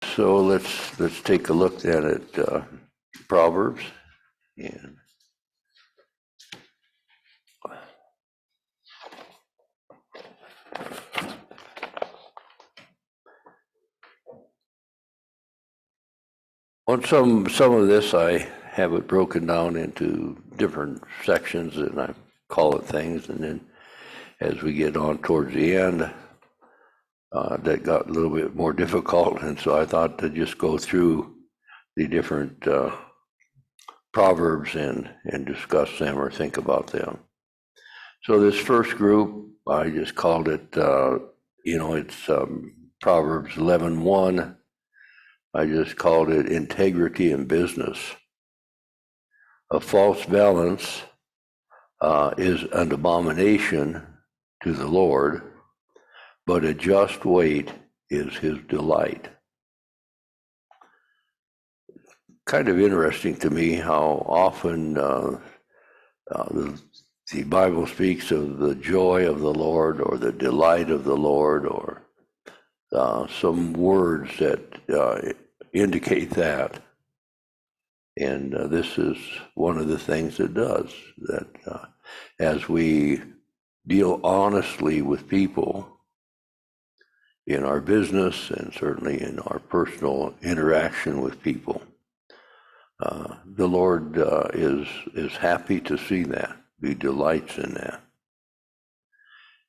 So let's take a look then at Proverbs. And on some of this, I have it broken down into different sections, and I call it things. And then as we get on towards the end, that got a little bit more difficult, and so I thought to just go through the different Proverbs and discuss them or think about them. So this first group, I just called it, it's Proverbs 11:1. I just called it integrity in business. A false balance is an abomination to the Lord, but a just weight is his delight. Kind of interesting to me how often the Bible speaks of the joy of the Lord or the delight of the Lord, or some words that indicate that. And this is one of the things it does, that as we deal honestly with people in our business and certainly in our personal interaction with people, the Lord is happy to see that. He delights in that.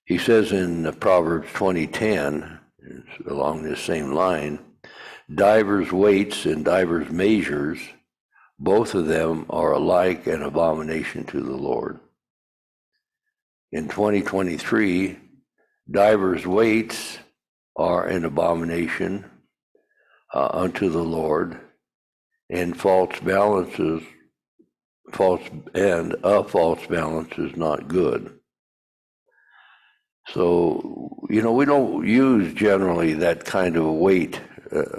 He says in Proverbs 20:10, along this same line, divers weights and divers measures, both of them are alike an abomination to the Lord. In 2023, divers weights are an abomination unto the Lord, and a false balance is not good. So, we don't use generally that kind of weight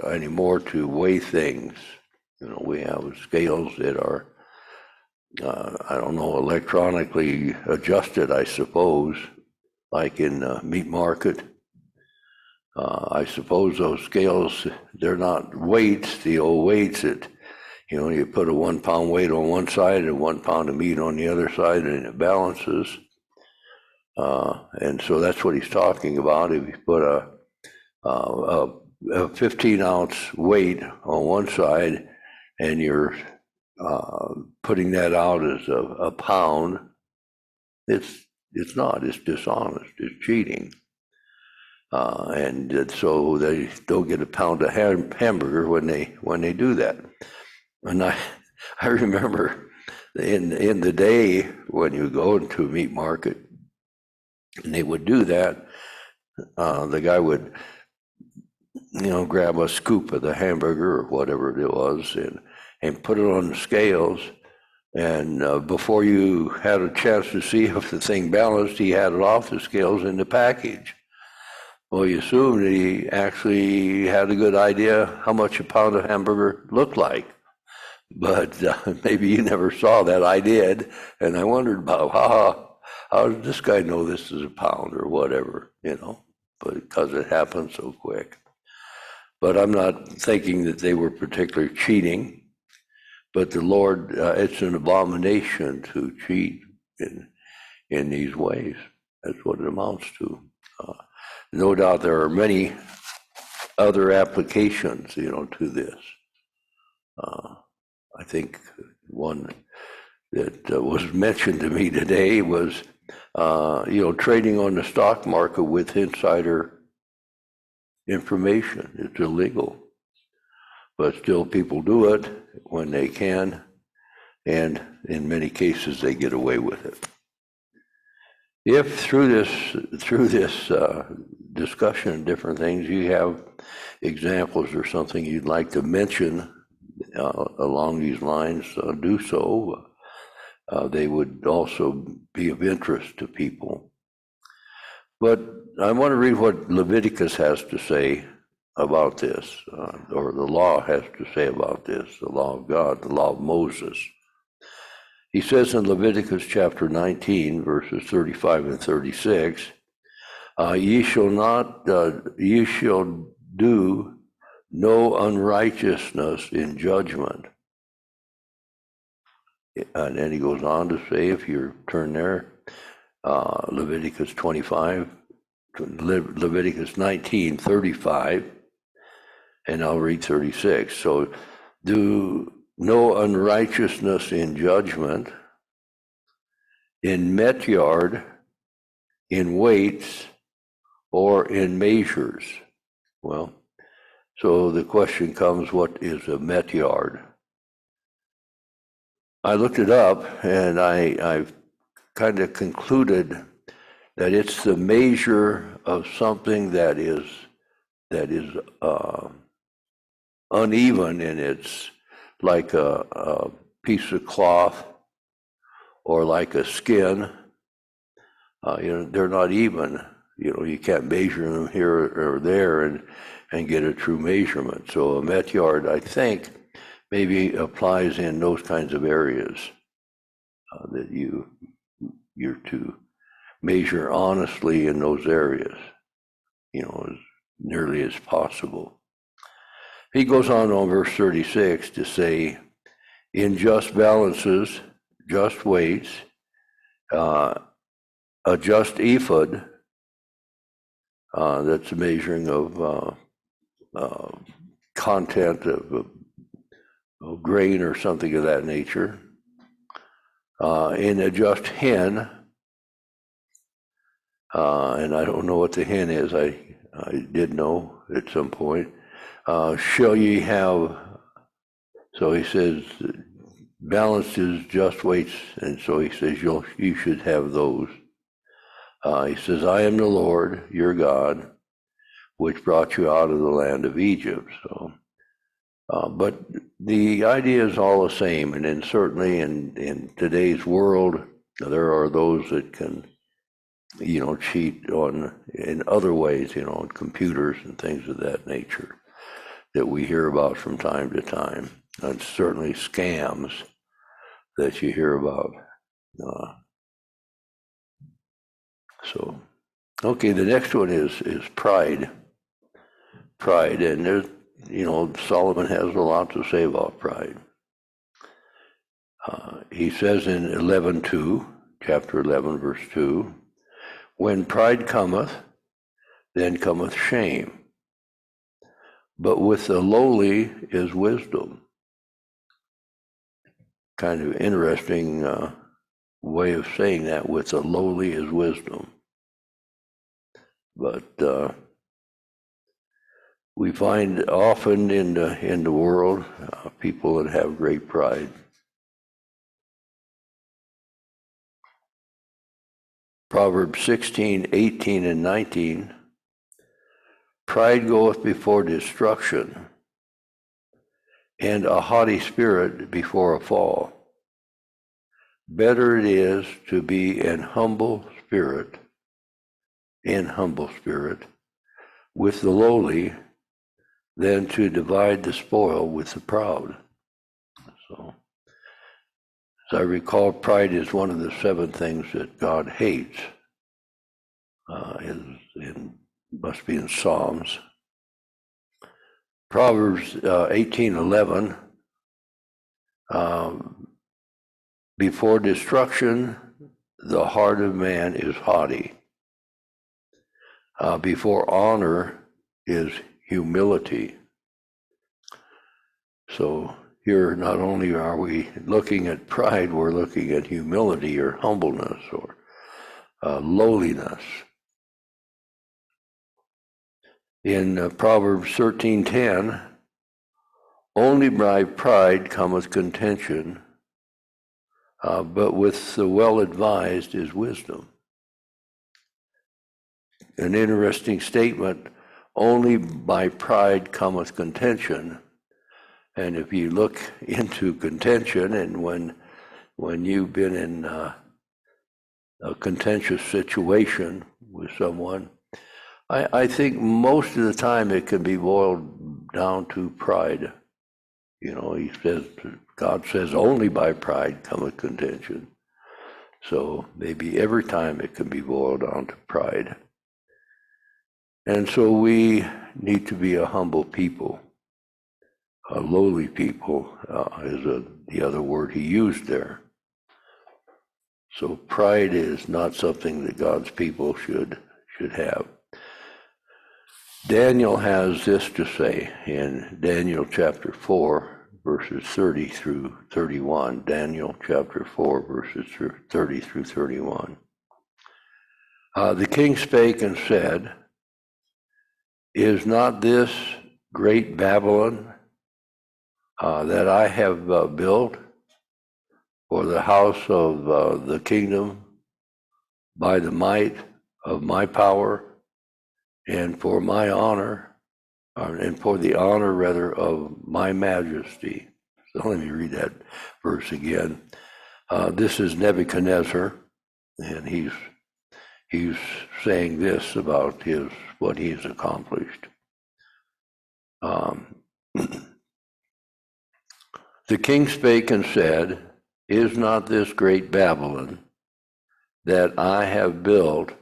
anymore to weigh things. We have scales that are, electronically adjusted, I suppose, like in meat market. I suppose those scales, they're not weights, the old weights that, you put a 1 pound weight on one side and 1 pound of meat on the other side, and it balances. And so that's what he's talking about. If you put a 15-ounce weight on one side and you're putting that out as a pound, it's dishonest, it's cheating. And so they don't get a pound of hamburger when they do that. And I remember in the day when you go into a meat market and they would do that, the guy would grab a scoop of the hamburger or whatever it was and put it on the scales, and before you had a chance to see if the thing balanced, he had it off the scales in the package. Well, you assumed he actually had a good idea how much a pound of hamburger looked like. But maybe you never saw that. I did, and I wondered about how does this guy know this is a pound or whatever, but because it happened so quick. But I'm not thinking that they were particularly cheating, but the Lord, it's an abomination to cheat in these ways. That's what it amounts to. No doubt there are many other applications, to this. I think one that was mentioned to me today was, trading on the stock market with insider information. It's illegal, but still people do it when they can, and in many cases they get away with it. If through this discussion of different things you have examples or something you'd like to mention along these lines, do so. They would also be of interest to people. But I want to read what Leviticus has to say about this, or the law has to say about this, the law of God, the law of Moses. He says in Leviticus chapter 19, verses 35 and 36, ye shall do no unrighteousness in judgment. And then he goes on to say, if you turn there, Leviticus 25, Leviticus 19:35, and I'll read 36. So, do no unrighteousness in judgment, in metyard, in weights, or in measures. Well, so the question comes, what is a metyard? I looked it up, and I've kind of concluded that it's the measure of something that is uneven, and it's like a piece of cloth or like a skin. They're not even. You can't measure them here or there and get a true measurement. So a metyard, I think, maybe applies in those kinds of areas that you're to measure honestly in those areas, as nearly as possible. He goes on verse 36 to say, in just balances, just weights, a just ephod, that's a measuring of content of grain or something of that nature. In a just hin, and I don't know what the hin is, I did know at some point, shall ye have, so he says, balances, just weights, and so he says you should have those. He says, I am the Lord, your God, which brought you out of the land of Egypt. So, but the idea is all the same, and then certainly in today's world, there are those that can, cheat in other ways, on computers and things of that nature that we hear about from time to time, and certainly scams that you hear about. So, okay, the next one is pride. Pride, and there's, Solomon has a lot to say about pride. He says in 11:2, chapter 11, verse 2, when pride cometh, then cometh shame, but with the lowly is wisdom. Kind of interesting way of saying that, with the lowly is wisdom. But we find often in the world people that have great pride. Proverbs 16:18 and 19, pride goeth before destruction, and a haughty spirit before a fall. Better it is to be in humble spirit, with the lowly, than to divide the spoil with the proud. So, as I recall, pride is one of the 7 things that God hates. Must be in Psalms. Proverbs 18:11, before destruction, the heart of man is haughty. Before honor is humility. So here, not only are we looking at pride, we're looking at humility or humbleness or lowliness. In Proverbs 13:10, only by pride cometh contention, but with the well-advised is wisdom. An interesting statement, only by pride cometh contention. And if you look into contention, and when you've been in a contentious situation with someone, I think most of the time it can be boiled down to pride. God says only by pride cometh contention. So maybe every time it can be boiled down to pride. And so we need to be a humble people. lowly people is the other word he used there. So pride is not something that God's people should have. Daniel has this to say in Daniel chapter 4, verses 30 through 31. Daniel chapter 4, verses 30 through 31. The king spake and said, Is not this great Babylon that I have built for the house of the kingdom by the might of my power and for my honor, and for the honor rather of my majesty? So let me read that verse again. This is Nebuchadnezzar, and he's saying this about what he's accomplished. The king spake and said, Is not this great Babylon that I have built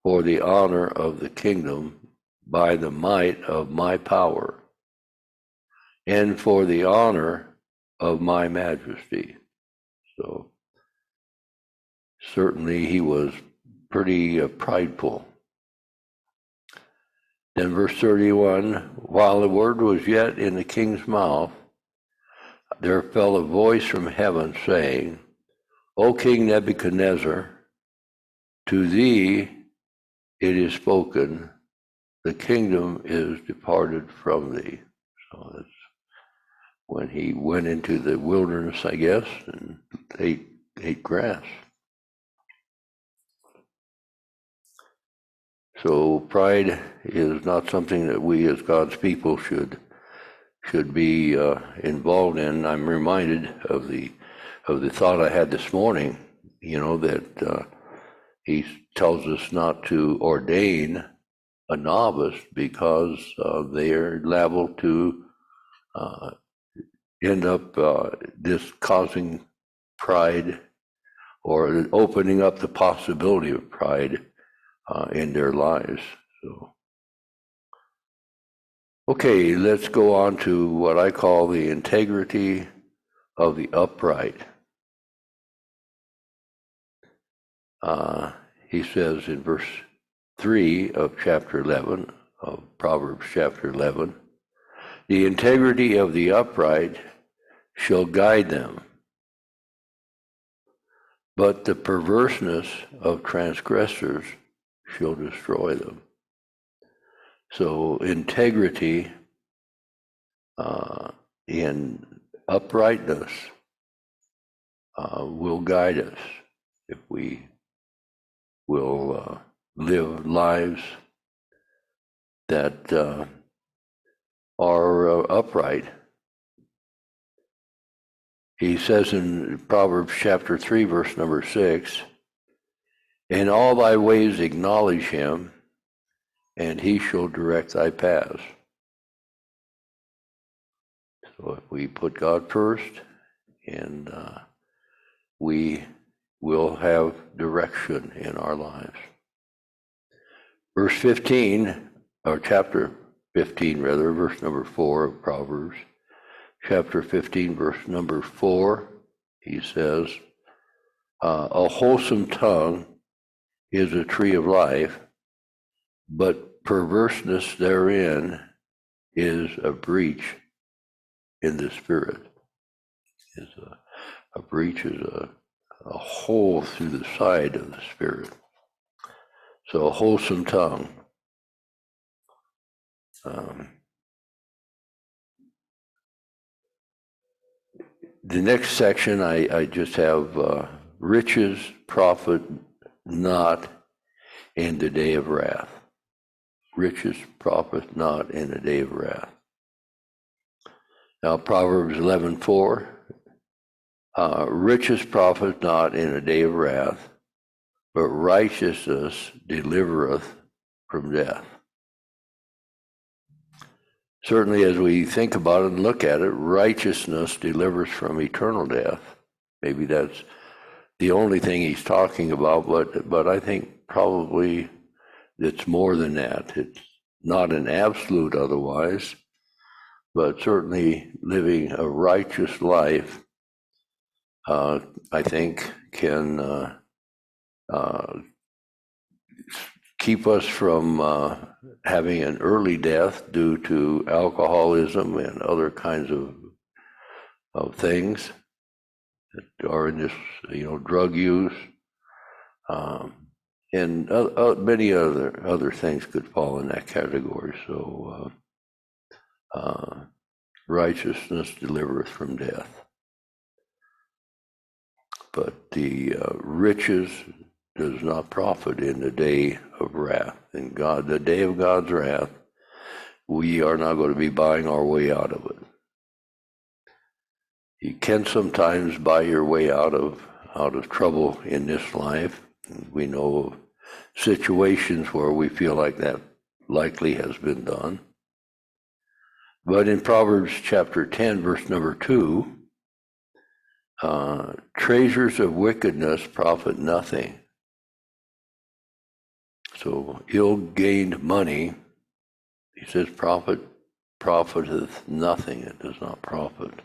for the honor of the kingdom by the might of my power and for the honor of my majesty? So certainly he was pretty prideful. Then verse 31, while the word was yet in the king's mouth, there fell a voice from heaven saying, O King Nebuchadnezzar, to thee it is spoken, the kingdom is departed from thee. So that's when he went into the wilderness, I guess, and ate grass. So pride is not something that we as God's people should be involved in. I'm reminded of the thought I had this morning, that he tells us not to ordain a novice because they are liable to end up just causing pride or opening up the possibility of pride in their lives. So, okay, let's go on to what I call the integrity of the upright. He says in verse 3 of chapter 11, of Proverbs chapter 11, the integrity of the upright shall guide them, but the perverseness of transgressors shall destroy them. So integrity in uprightness will guide us if we will live lives that are upright. He says in Proverbs chapter 3, verse number 6, in all thy ways acknowledge him, and he shall direct thy paths. So if we put God first, and we will have direction in our lives. Verse 15, or chapter 15 rather, verse number 4 of Proverbs. Chapter 15, verse number 4, he says, a wholesome tongue is a tree of life, but perverseness therein is a breach in the spirit. A breach is a hole through the side of the spirit. So a wholesome tongue. The next section, I just have riches profit not in the day of wrath. Riches profit not in the day of wrath. Now Proverbs 11:4, riches profit not in a day of wrath, but righteousness delivereth from death. Certainly, as we think about it and look at it, righteousness delivers from eternal death. Maybe that's the only thing he's talking about, but I think probably it's more than that. It's not an absolute otherwise, but certainly living a righteous life, I think, can keep us from having an early death due to alcoholism and other kinds of things that are in this, drug use, and many other things could fall in that category. So righteousness delivereth from death, but the riches does not profit in the day of wrath. In the day of God's wrath, we are not going to be buying our way out of it. You can sometimes buy your way out of trouble in this life. We know of situations where we feel like that likely has been done. But in Proverbs chapter 10, verse number 2, treasures of wickedness profit nothing. So ill-gained money, he says, profiteth nothing. It does not profit.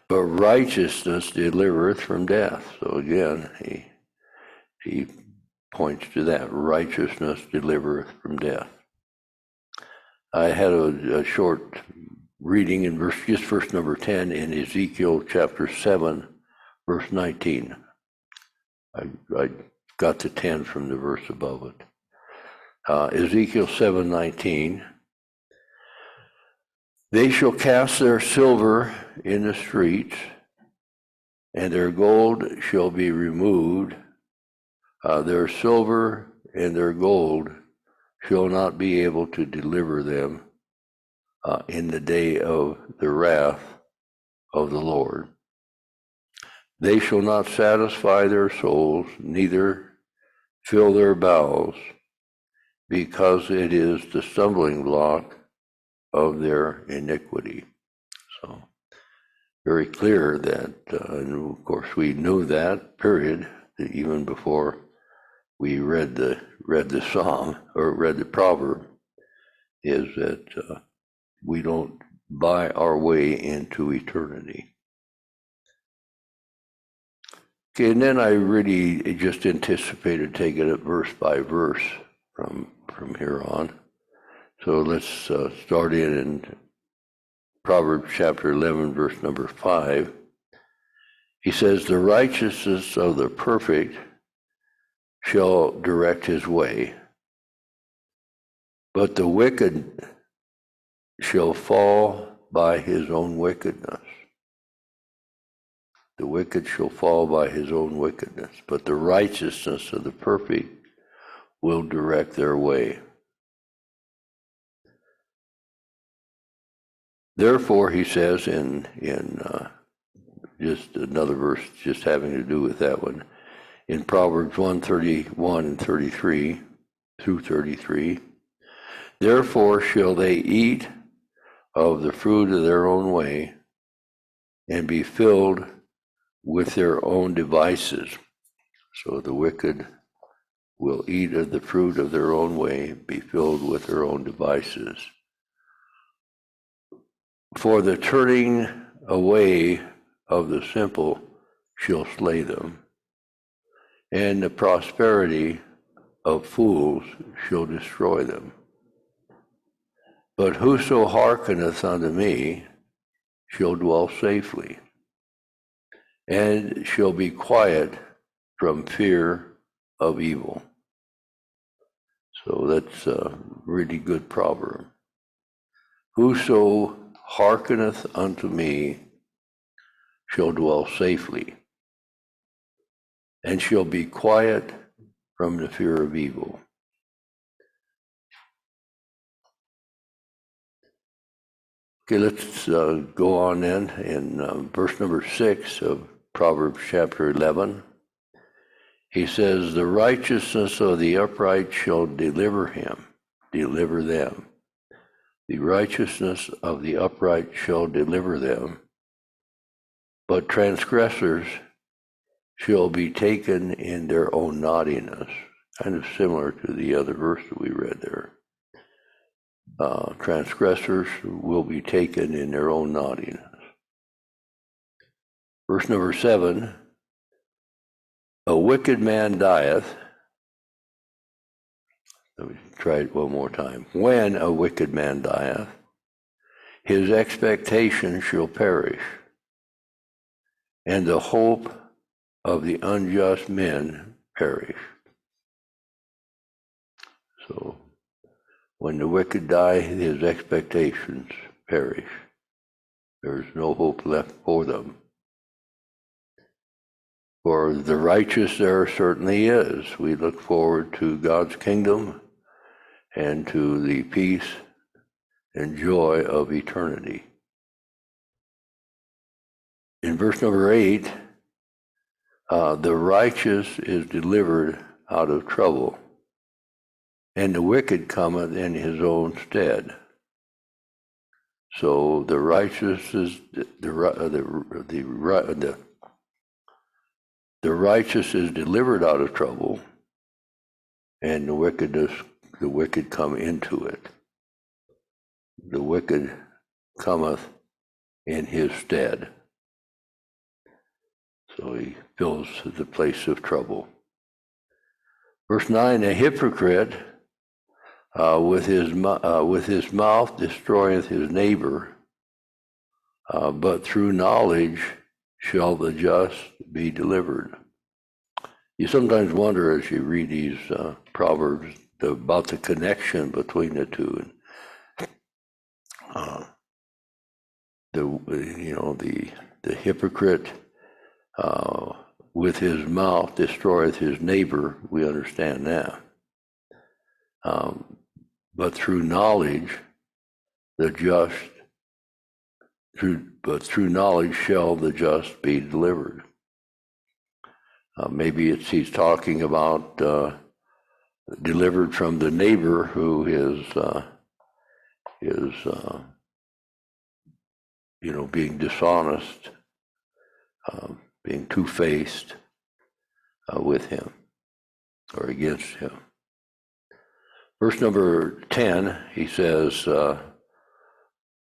But righteousness delivereth from death. So again, he points to that. Righteousness delivereth from death. I had a short reading in verse number 10 in Ezekiel chapter 7, verse 19. I got to 10 from the verse above it. Ezekiel 7:19. They shall cast their silver in the streets, and their gold shall be removed. Their silver and their gold shall not be able to deliver them in the day of the wrath of the Lord. They shall not satisfy their souls, neither fill their bowels, because it is the stumbling block of their iniquity. So very clear that, and of course we knew that, period, even before we read the psalm or read the proverb, is that we don't buy our way into eternity. Okay, and then I really just anticipated taking it verse by verse from here on. So let's start in Proverbs chapter 11, verse number 5. He says, the righteousness of the perfect shall direct his way, but the wicked shall fall by his own wickedness. The wicked shall fall by his own wickedness, but the righteousness of the perfect will direct their way. Therefore, he says in just another verse just having to do with that one, in Proverbs 1:31 and 33 through 33, therefore shall they eat of the fruit of their own way and be filled with their own devices. So the wicked will eat of the fruit of their own way, be filled with their own devices. For the turning away of the simple shall slay them, and the prosperity of fools shall destroy them. But whoso hearkeneth unto me shall dwell safely, and shall be quiet from fear of evil. So that's a really good proverb. Whoso hearkeneth unto me shall dwell safely, and shall be quiet from the fear of evil. Okay, let's go on then in verse number 6 of Proverbs chapter 11. He says, the righteousness of the upright shall deliver them. The righteousness of the upright shall deliver them, but transgressors shall be taken in their own naughtiness. Kind of similar to the other verse that we read there. Transgressors will be taken in their own naughtiness. Verse number 7, a wicked man dieth. Let me try it one more time. When a wicked man dieth, his expectation shall perish, and the hope of the unjust men perish. So, when the wicked die, his expectations perish. There is no hope left for them. For the righteous, there certainly is. We look forward to God's kingdom and to the peace and joy of eternity. In verse number 8, the righteous is delivered out of trouble, and the wicked cometh in his own stead. So the righteous is the righteous is delivered out of trouble, and the wicked come into it. The wicked cometh in his stead. So he fills the place of trouble. Verse 9, a hypocrite with his mouth destroyeth his neighbor, but through knowledge shall the just be delivered. You sometimes wonder as you read these Proverbs about the connection between the two. The hypocrite with his mouth destroyeth his neighbor. We understand that. But through knowledge, through knowledge shall the just be delivered. Maybe he's talking about delivered from the neighbor who is being dishonest, being two-faced with him or against him. Verse number 10, he says,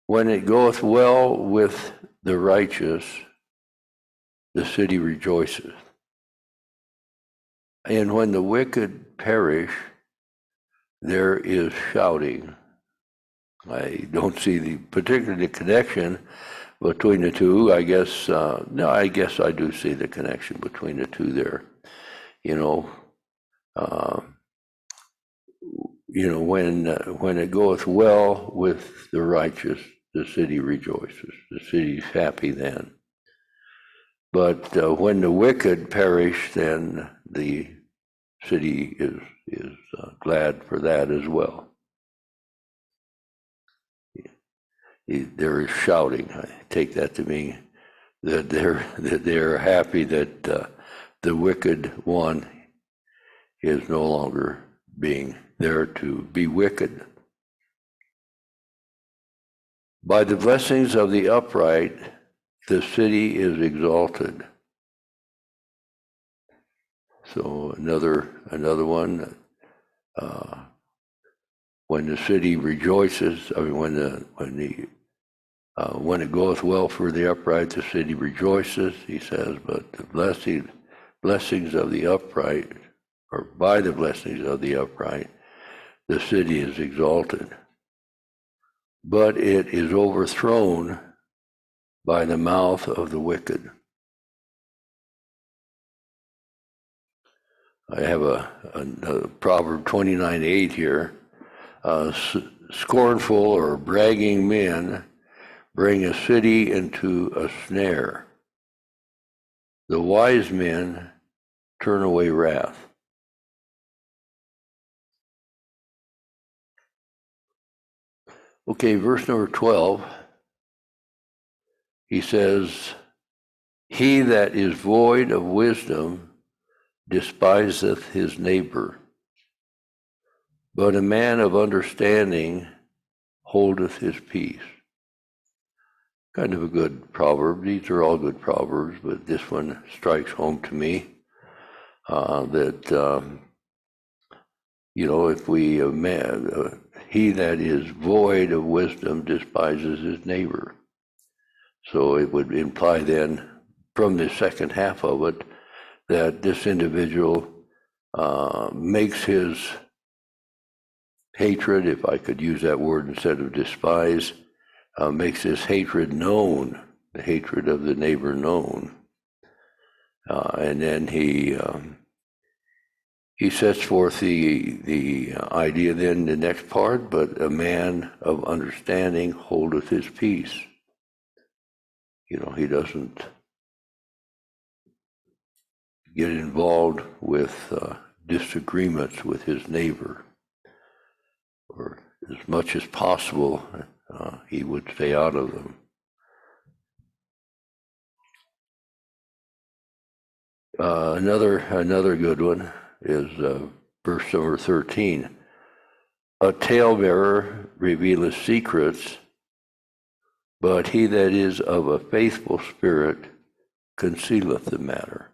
when it goeth well with the righteous, the city rejoiceth. And when the wicked perish, there is shouting. I don't see the particular connection between the two. I guess I do see the connection between the two there. When it goeth well with the righteous, the city rejoices. The city's happy then. But when the wicked perish, then the city is glad for that as well. There is shouting. I take that to mean that they're happy that the wicked one is no longer being there to be wicked. By the blessings of the upright, the city is exalted. So another one. When the city rejoices, when it goeth well for the upright, the city rejoices. He says, but the blessings of the upright, or by the blessings of the upright, the city is exalted. But it is overthrown by the mouth of the wicked. I have a Proverb 29:8 here. Scornful or bragging men bring a city into a snare. The wise men turn away wrath. Okay, verse number 12, he says, he that is void of wisdom despiseth his neighbor, but a man of understanding holdeth his peace. Kind of a good proverb. These are all good proverbs, but this one strikes home to me that if we he that is void of wisdom despises his neighbor. So it would imply then, from the second half of it, that this individual makes his hatred, if I could use that word instead of despise, makes his hatred known, the hatred of the neighbor known. And then he sets forth the idea then, the next part, but a man of understanding holdeth his peace. He doesn't get involved with disagreements with his neighbor, or as much as possible, he would stay out of them. Another good one is verse number 13. A talebearer revealeth secrets, but he that is of a faithful spirit concealeth the matter.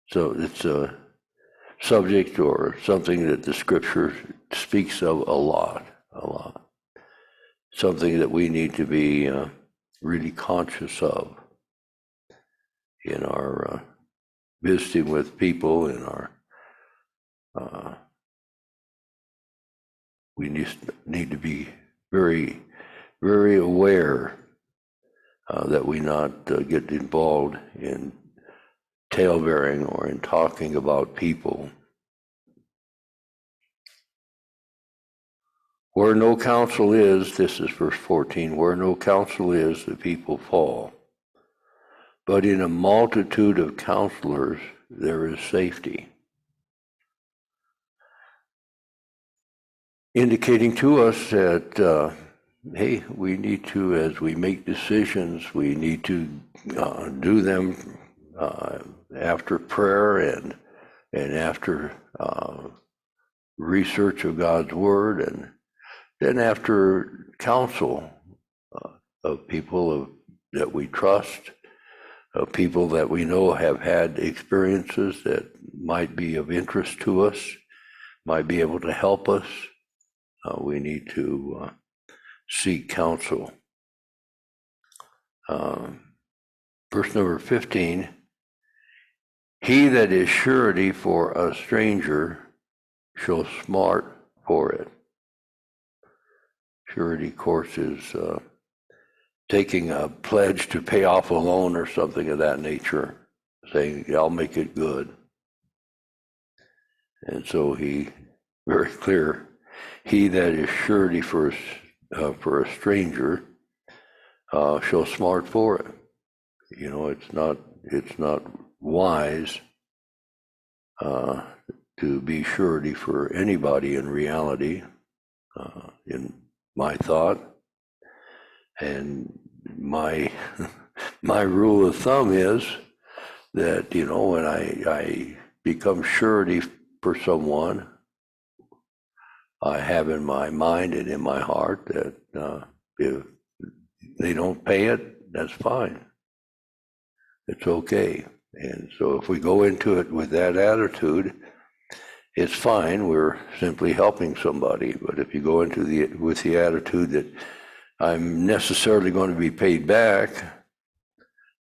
So it's a subject or something that the scripture speaks of a lot. Something that we need to be really conscious of in our visiting with people, in our we need to be very, very aware that we not get involved in talebearing or in talking about people. Where no counsel is, this is verse 14, where no counsel is, the people fall. But in a multitude of counselors, there is safety. Indicating to us that, hey, we need to, as we make decisions, we need to do them after prayer and after research of God's Word, and then after counsel of people that we trust, of people that we know have had experiences that might be of interest to us, might be able to help us. We need to seek counsel. Verse number 15, he that is surety for a stranger shall smart for it. Surety, of course, is taking a pledge to pay off a loan or something of that nature, saying, I'll make it good. And so he, very clear, he that is surety for a stranger shall smart for it. It's not wise to be surety for anybody in reality, in my thought. And my rule of thumb is that, when I become surety for someone, I have in my mind and in my heart that if they don't pay it, that's fine. It's okay. And so if we go into it with that attitude, it's fine. We're simply helping somebody. But if you go into with the attitude that I'm necessarily going to be paid back,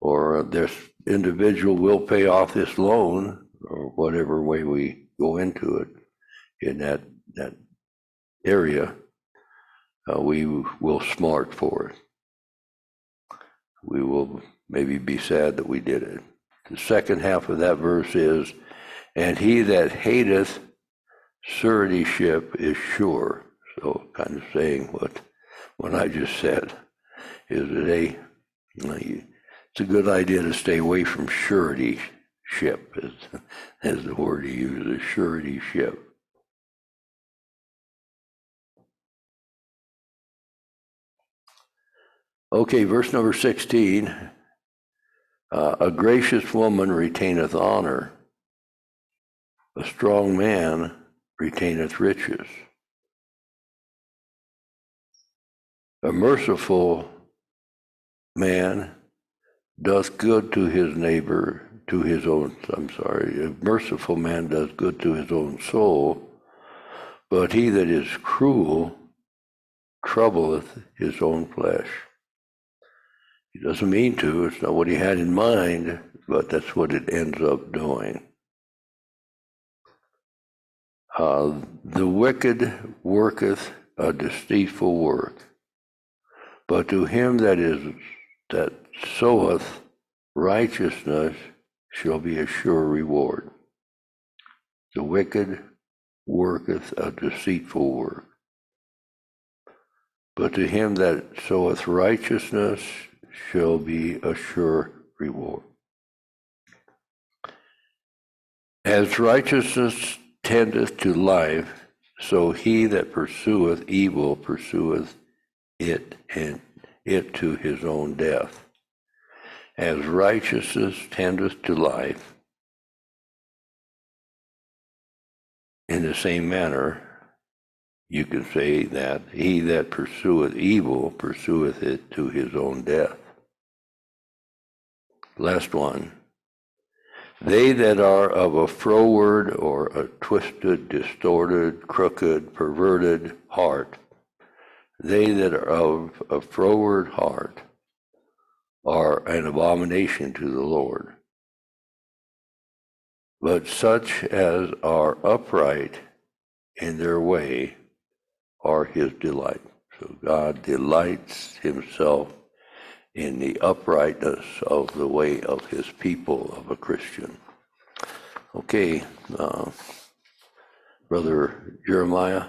or this individual will pay off this loan, or whatever way we go into it in that area, we will smart for it. We will maybe be sad that we did it. The second half of that verse is, and he that hateth suretyship is sure. So kind of saying what I just said is that it's a good idea to stay away from suretyship, as the word he uses, suretyship. Okay, verse number 16. A gracious woman retaineth honor. A strong man retaineth riches. A merciful man doth good to his neighbor, a merciful man does good to his own soul, But he that is cruel troubleth his own flesh. He doesn't mean to, it's not what he had in mind, but that's what it ends up doing. The wicked worketh a deceitful work, but to him that soweth righteousness shall be a sure reward. The wicked worketh a deceitful work, but to him that soweth righteousness shall be a sure reward. As righteousness tendeth to life, so he that pursueth evil pursueth it, and it to his own death. As righteousness tendeth to life, in the same manner, you can say that he that pursueth evil pursueth it to his own death. Last one. They that are of a froward or a twisted, distorted, crooked, perverted heart, they that are of a froward heart are an abomination to the Lord. But such as are upright in their way are his delight. So God delights himself in the uprightness of the way of his people, of a Christian. Okay, Brother Jeremiah.